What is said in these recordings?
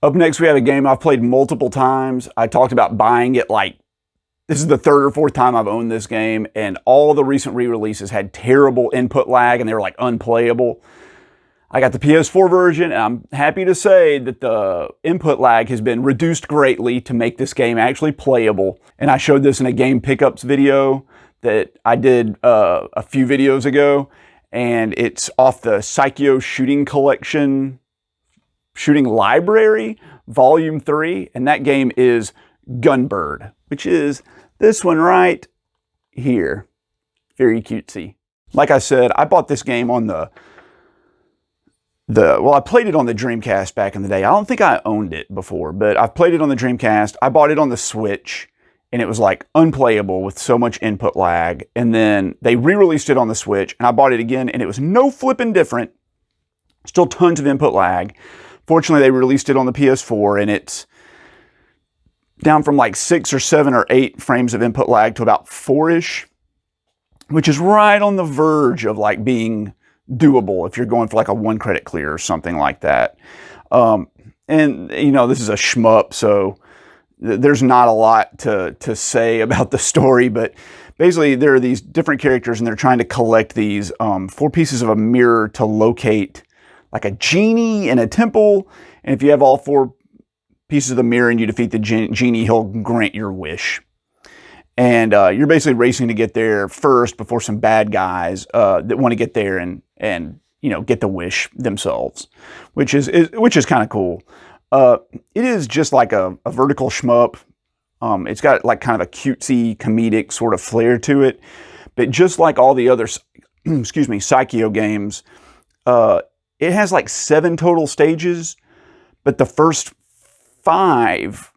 Up next, we have a game I've played multiple times. I talked about buying it this is the third or fourth time I've owned this game, and all the recent re-releases had terrible input lag and they were like unplayable. I got the PS4 version, and I'm happy to say that the input lag has been reduced greatly to make this game actually playable. And I showed this in a game pickups video that I did a few videos ago, and it's off the Psycho Shooting Collection Shooting Library, Volume 3, and that game is Gunbird, which is this one right here. Very cutesy. Like I said, I bought this game on well, I played it on the Dreamcast back in the day. I don't think I owned it before, but I've played it on the Dreamcast. I bought it on the Switch, and it was like unplayable with so much input lag. And then they re-released it on the Switch, and I bought it again, and it was no flipping different. Still tons of input lag. Fortunately, they released it on the PS4, and it's down from like 6 or 7 or 8 frames of input lag to about 4-ish, which is right on the verge of like being doable if you're going for like a 1 credit clear or something like that. And you know, this is a shmup, so there's not a lot to say about the story, but basically there are these different characters and they're trying to collect these 4 pieces of a mirror to locate like a genie in a temple. And if you have all 4 pieces of the mirror and you defeat the genie, he'll grant your wish. And you're basically racing to get there first before some bad guys that want to get there and you know, get the wish themselves, which is kind of cool. It is just like a vertical shmup. It's got like kind of a cutesy comedic sort of flair to it, but just like all the other excuse me, Psycho games, it has like 7 total stages, but the first 5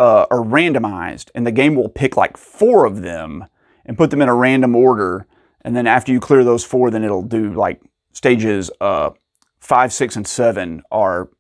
are randomized, and the game will pick like 4 of them and put them in a random order. And then after you clear those 4, then it'll do like stages 5, 6, and 7 are,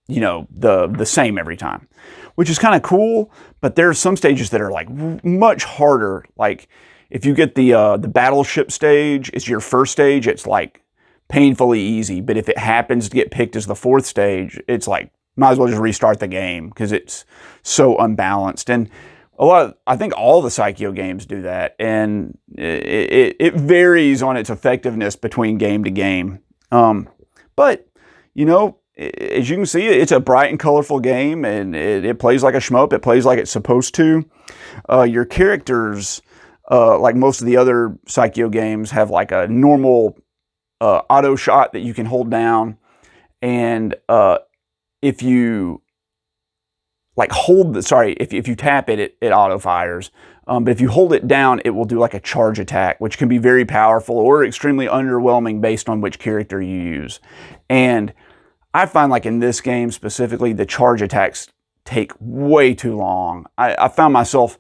you know, the same every time, which is kind of cool. But there are some stages that are like much harder. Like if you get the battleship stage, it's your first stage, it's like painfully easy. But if it happens to get picked as the 4th stage, it's like, might as well just restart the game because it's so unbalanced. And I think all the Psycho games do that, and it varies on its effectiveness between game to game. But, you know, as you can see, it's a bright and colorful game, and it plays like a shmup. It plays like it's supposed to. Your characters, like most of the other Psycho games, have like a normal auto shot that you can hold down, and if you like if you tap it, it auto fires. But if you hold it down, it will do like a charge attack, which can be very powerful or extremely underwhelming based on which character you use. And I find like in this game specifically, the charge attacks take way too long. I found myself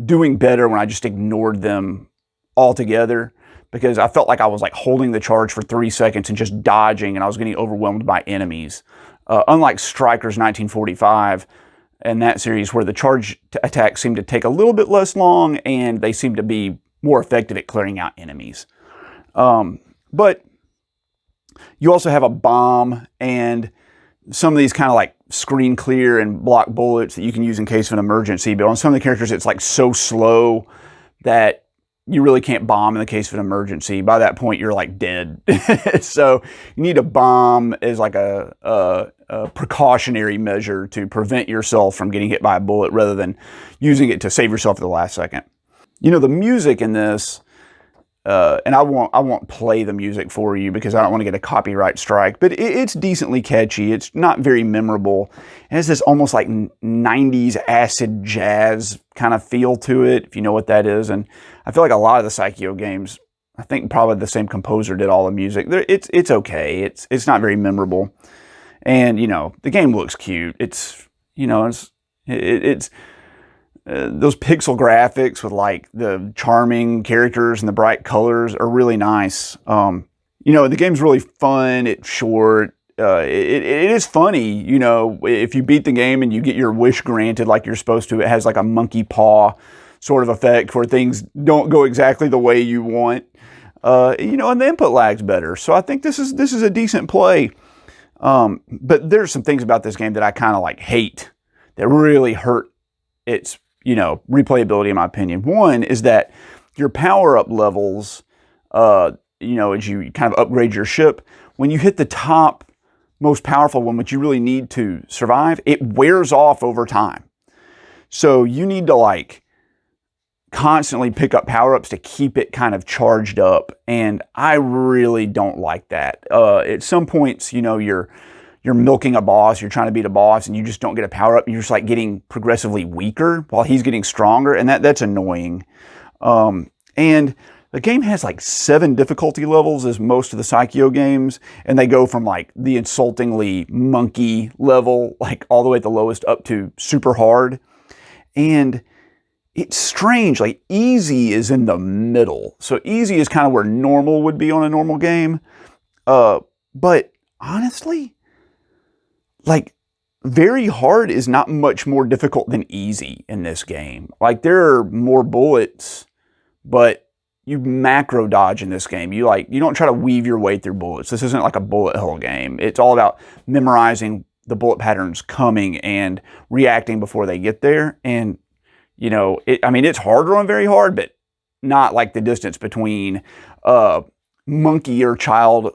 doing better when I just ignored them altogether, because I felt like I was like holding the charge for 3 seconds and just dodging, and I was getting overwhelmed by enemies. Unlike Strikers 1945 and that series, where the charge attacks seem to take a little bit less long and they seem to be more effective at clearing out enemies. But you also have a bomb and some of these kind of like screen clear and block bullets that you can use in case of an emergency. But on some of the characters, it's like so slow that you really can't bomb in the case of an emergency. By that point, you're like dead. So you need a bomb as like a precautionary measure to prevent yourself from getting hit by a bullet rather than using it to save yourself at the last second. You know, the music in this, and I won't play the music for you because I don't want to get a copyright strike, but it's decently catchy. It's not very memorable. It has this almost like 90s acid jazz kind of feel to it, if you know what that is. And I feel like a lot of the Psycho games, I think probably the same composer did all the music. It's okay. It's not very memorable. And, you know, the game looks cute. It's, you know, it's those pixel graphics with like the charming characters and the bright colors are really nice. You know, the game's really fun. It's short. It is funny, you know, if you beat the game and you get your wish granted like you're supposed to. It has like a monkey paw sort of effect where things don't go exactly the way you want. You know, and the input lag's better. So I think this is a decent play. But there's some things about this game that I kind of like hate that really hurt its, replayability in my opinion. One is that your power-up levels, as you kind of upgrade your ship, when you hit the top most powerful one, which you really need to survive, it wears off over time. So you need to like constantly pick up power-ups to keep it kind of charged up. And I really don't like that. At some points, you're milking a boss, you're trying to beat a boss, and you just don't get a power-up. You're just like getting progressively weaker while he's getting stronger, and that's annoying. And the game has like 7 difficulty levels, as most of the Psycho games, and they go from like the insultingly monkey level, like all the way at the lowest, up to super hard. And it's strange, like easy is in the middle. So easy is kind of where normal would be on a normal game. But honestly, like very hard is not much more difficult than easy in this game. Like there are more bullets, but you macro dodge in this game. You don't try to weave your way through bullets. This isn't like a bullet hell game. It's all about memorizing the bullet patterns coming and reacting before they get there. And it's harder on very hard, but not like the distance between monkey or child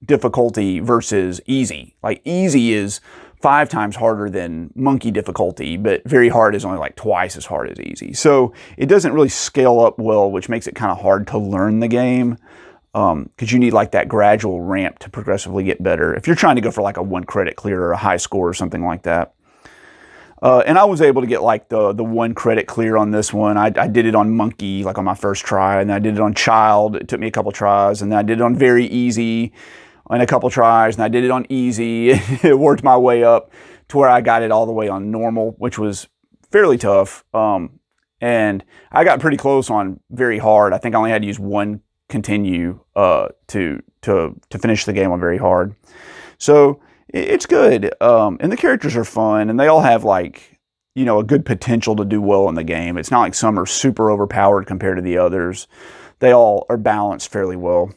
difficulty versus easy. Like easy is 5 times harder than monkey difficulty, but very hard is only like twice as hard as easy. So it doesn't really scale up well, which makes it kind of hard to learn the game, because you need like that gradual ramp to progressively get better if you're trying to go for like a 1 credit clear or a high score or something like that. And I was able to get like the 1 credit clear on this one. I did it on monkey, like on my first try, and I did it on child. It took me a couple tries, and then I did it on very easy on a couple tries, and I did it on easy. It worked my way up to where I got it all the way on normal, which was fairly tough. And I got pretty close on very hard. I think I only had to use 1 continue to finish the game on very hard. So it's good. And the characters are fun, and they all have like, a good potential to do well in the game. It's not like some are super overpowered compared to the others. They all are balanced fairly well.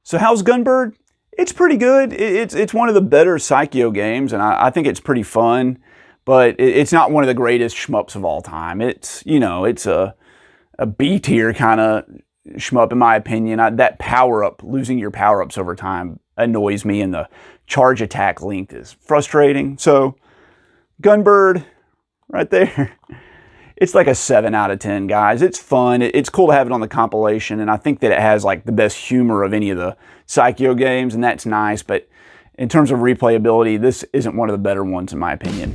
So how's Gunbird? It's pretty good. It's one of the better Psycho games, and I think it's pretty fun, but it's not one of the greatest shmups of all time. It's, it's a B tier kind of shmup in my opinion. That power-up, losing your power-ups over time annoys me, and the charge attack length is frustrating. So Gunbird, right there. It's like a 7 out of 10, guys. It's fun. It's cool to have it on the compilation, and I think that it has like the best humor of any of the Psycho games, and that's nice. But in terms of replayability, this isn't one of the better ones in my opinion.